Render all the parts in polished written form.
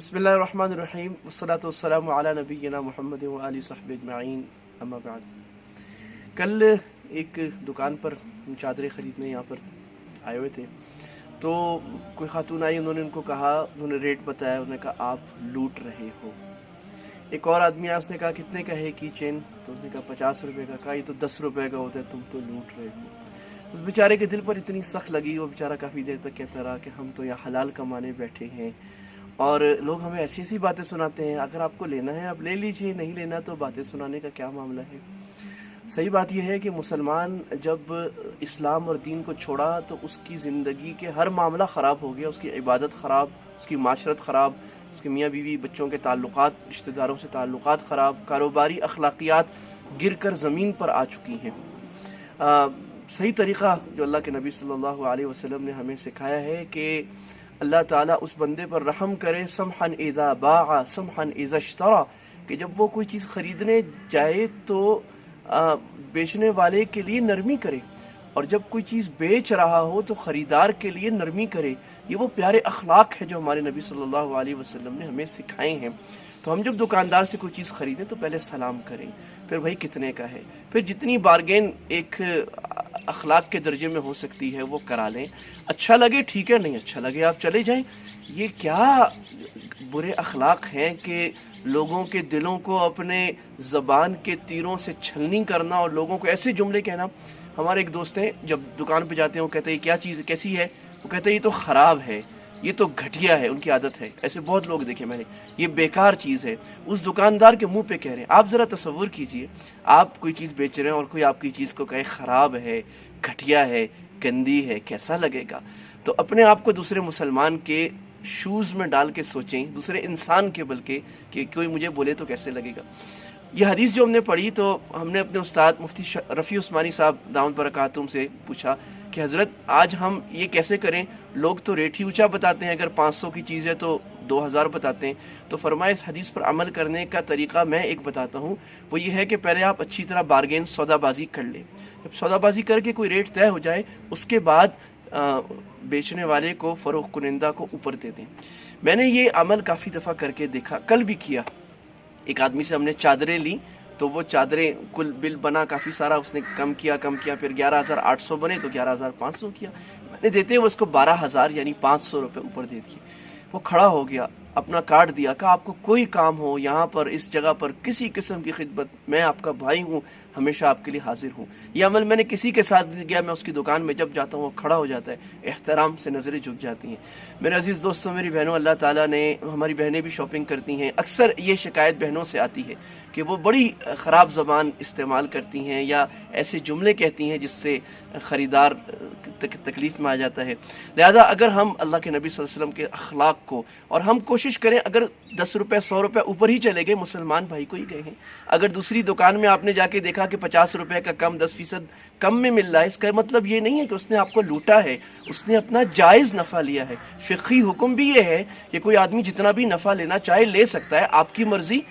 बिस्मिल्लाहिर्रहमानिर्रहीम वस्सलातु वस्सलामु अला नबिय्यिना मुहम्मद व आलिहि सह्बिहि अजमईन अम्मा बाद। कल एक दुकान पर चादरें ख़रीदने यहाँ पर आए हुए थे, तो कोई खातून आई, उन्होंने उनको कहा, उन्होंने रेट बताया, उन्होंने कहा आप लूट रहे हो। एक और आदमी आया, उसने कहा कितने का है की चेन, तो उसने कहा 50 रुपये का। कहा ये तो 10 रुपये का होता है, तुम तो लूट रहे हो। उस बेचारे के दिल पर इतनी सख्त लगी, वो बेचारा काफ़ी देर तक कहता रहा कि हम तो यहाँ हलाल कमाने बैठे हैं और लोग हमें ऐसी ऐसी बातें सुनाते हैं, अगर आपको लेना है आप ले लीजिए, नहीं लेना तो बातें सुनाने का क्या मामला है। सही बात यह है कि मुसलमान जब इस्लाम और दीन को छोड़ा तो उसकी ज़िंदगी के हर मामला ख़राब हो गया, उसकी इबादत ख़राब, उसकी माशरत ख़राब, उसके मियाँ बीवी बच्चों के ताल्लुकात, रिश्तेदारों से ताल्लुकात ख़राब, कारोबारी अखलाकियात गिर कर ज़मीन पर आ चुकी हैं। सही तरीक़ा जो अल्लाह के नबी सल्लल्लाहु अलैहि वसल्लम ने हमें सिखाया है कि अल्लाह ताला उस बंदे पर रहम करे, समहन इज़ा बाअ समहन इज़ा इश्तरा, कि जब वो कोई चीज़ ख़रीदने जाए तो बेचने वाले के लिए नरमी करे, और जब कोई चीज़ बेच रहा हो तो ख़रीदार के लिए नरमी करे। ये वो प्यारे अखलाक है जो हमारे नबी सल्लल्लाहु अलैहि वसल्लम ने हमें सिखाए हैं। तो हम जब दुकानदार से कोई चीज़ ख़रीदें तो पहले सलाम करें, फिर भाई कितने का है, फिर जितनी बारगेन एक अखलाक के दर्जे में हो सकती है वो करा लें। अच्छा लगे ठीक है, नहीं अच्छा लगे आप चले जाएं। ये क्या बुरे अखलाक हैं कि लोगों के दिलों को अपने ज़बान के तीरों से छलनी करना और लोगों को ऐसे जुमले कहना। हमारे एक दोस्त हैं, जब दुकान पे जाते हैं वो कहते हैं क्या चीज़ है, कैसी है, वो कहते हैं ये तो ख़राब है, ये तो घटिया है, उनकी आदत है। ऐसे बहुत लोग देखे मैंने, ये बेकार चीज़ है, उस दुकानदार के मुंह पे कह रहे हैं। आप ज़रा तसव्वुर कीजिए, आप कोई चीज़ बेच रहे हैं और कोई आपकी चीज़ को कहे ख़राब है, घटिया है, गंदी है, कैसा लगेगा। तो अपने आप को दूसरे मुसलमान के शूज़ में डाल के सोचें, दूसरे इंसान के बल्कि, कि कोई मुझे बोले तो कैसे लगेगा। ये हदीस जो हमने पढ़ी तो हमने अपने उस्ताद मुफ्ती रफ़ी उस्मानी साहब दामद बरकातुहुम से पूछा कि हज़रत आज हम ये कैसे करें, लोग तो रेट ही ऊंचा बताते हैं, अगर 500 की चीज़ है तो 2000 बताते हैं। तो फरमाया इस हदीस पर अमल करने का तरीक़ा मैं एक बताता हूँ, वो ये है कि पहले आप अच्छी तरह बारगेन सौदाबाजी कर लें। जब सौदाबाजी करके कोई रेट तय हो जाए उसके बाद बेचने वाले को, फ़रोख्त कुनिंदा को ऊपर दे दें। मैंने ये अमल काफ़ी दफ़ा करके देखा, कल भी किया। एक आदमी से हमने चादरें ली तो वो चादरें कुल बिल बना काफ़ी सारा, उसने कम किया, फिर 11,800 बने तो 11,500 किया। मैंने देते हुए उसको 12,000 यानी 500 रुपये ऊपर दे दिए। वो खड़ा हो गया, अपना कार्ड दिया, कहा आपको कोई काम हो यहाँ पर, इस जगह पर, किसी किस्म की खिदमत, मैं आपका भाई हूँ, हमेशा आपके लिए हाजिर हूँ। यह अमल मैंने किसी के साथ गया, मैं उसकी दुकान में जब जाता हूँ वो खड़ा हो जाता है, एहतराम से नज़रें झुक जाती हैं। मेरे अजीज़ दोस्तों, मेरी बहनों, अल्लाह ताला ने, हमारी बहनें भी शॉपिंग करती हैं, अक्सर ये शिकायत बहनों से आती है कि वो बड़ी ख़राब ज़बान इस्तेमाल करती हैं या ऐसे जुमले कहती हैं जिससे ख़रीदार तकलीफ़ में आ जाता है। लिहाजा अगर हम अल्लाह के नबी सल्लल्लाहु अलैहि वसल्लम के अखलाक को, और हम कोशिश करें, अगर 10 रुपये 100 रुपये ऊपर ही चले गए, मुसलमान भाई को ही गए हैं। अगर दूसरी दुकान में आपने जाके देखा कि 50 रुपये का कम, 10% कम में मिल रहा है, इसका मतलब ये नहीं है कि उसने आपको लूटा है, उसने अपना जायज़ नफ़ा लिया है। फ़िक़ही हुक्म भी ये है कि कोई आदमी जितना भी नफ़ा लेना चाहे ले सकता है, आपकी मर्ज़ी,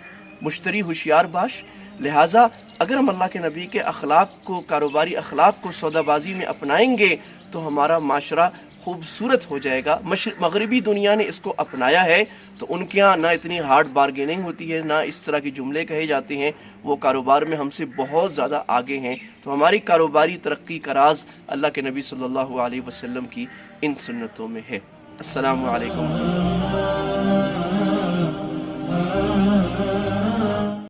मुश्तरी होशियार बाश। लिहाजा अगर हम अल्लाह के नबी के अखलाक को, कारोबारी अखलाक को सौदाबाजी में अपनाएंगे तो हमारा माशरा खूबसूरत हो जाएगा। मगरबी दुनिया ने इसको अपनाया है तो उनके यहाँ ना इतनी हार्ड बारगेनिंग होती है, ना इस तरह के जुमले कहे जाते हैं, वो कारोबार में हमसे बहुत ज़्यादा आगे हैं। तो हमारी कारोबारी तरक्की का राज अल्लाह के नबी सल्लल्लाहु अलैहि वसल्लम की इन सुन्नतों में है। अस्सलामु अलैकुम।